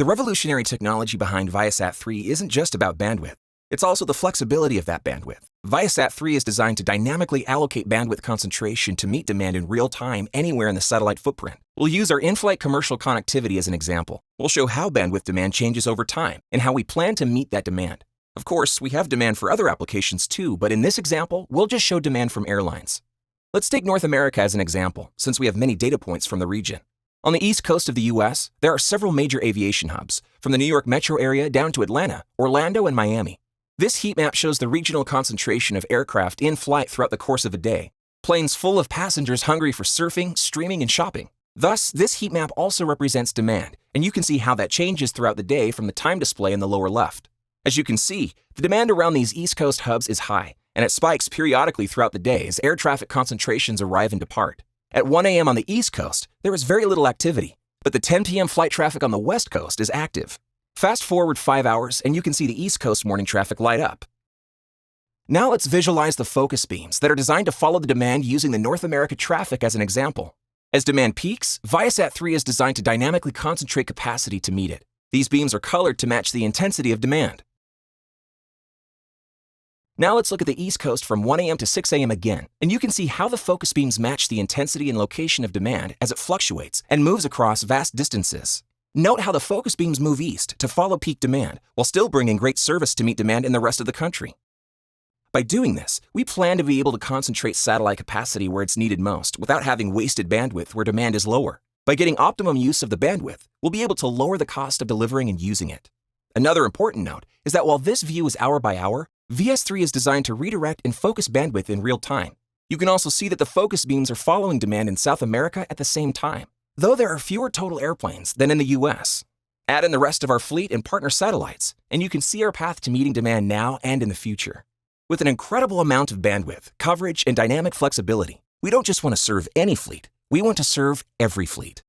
The revolutionary technology behind ViaSat-3 isn't just about bandwidth. It's also the flexibility of that bandwidth. ViaSat-3 is designed to dynamically allocate bandwidth concentration to meet demand in real time anywhere in the satellite footprint. We'll use our in-flight commercial connectivity as an example. We'll show how bandwidth demand changes over time and how we plan to meet that demand. Of course, we have demand for other applications too, but in this example, we'll just show demand from airlines. Let's take North America as an example, since we have many data points from the region. On the east coast of the US, there are several major aviation hubs, from the New York metro area down to Atlanta, Orlando, and Miami. This heat map shows the regional concentration of aircraft in flight throughout the course of a day, planes full of passengers hungry for surfing, streaming, and shopping. Thus, this heat map also represents demand, and you can see how that changes throughout the day from the time display in the lower left. As you can see, the demand around these East Coast hubs is high, and it spikes periodically throughout the day as air traffic concentrations arrive and depart. At 1 a.m. on the East Coast, there is very little activity, but the 10 p.m. flight traffic on the West Coast is active. Fast forward 5 hours, and you can see the East Coast morning traffic light up. Now let's visualize the focus beams that are designed to follow the demand using the North America traffic as an example. As demand peaks, ViaSat-3 is designed to dynamically concentrate capacity to meet it. These beams are colored to match the intensity of demand. Now let's look at the East Coast from 1 a.m. to 6 a.m. again, and you can see how the focus beams match the intensity and location of demand as it fluctuates and moves across vast distances. Note how the focus beams move east to follow peak demand, while still bringing great service to meet demand in the rest of the country. By doing this, we plan to be able to concentrate satellite capacity where it's needed most without having wasted bandwidth where demand is lower. By getting optimum use of the bandwidth, we'll be able to lower the cost of delivering and using it. Another important note is that while this view is hour by hour, VS3 is designed to redirect and focus bandwidth in real time. You can also see that the focus beams are following demand in South America at the same time, though there are fewer total airplanes than in the US. Add in the rest of our fleet and partner satellites, and you can see our path to meeting demand now and in the future. With an incredible amount of bandwidth, coverage, and dynamic flexibility, we don't just want to serve any fleet, we want to serve every fleet.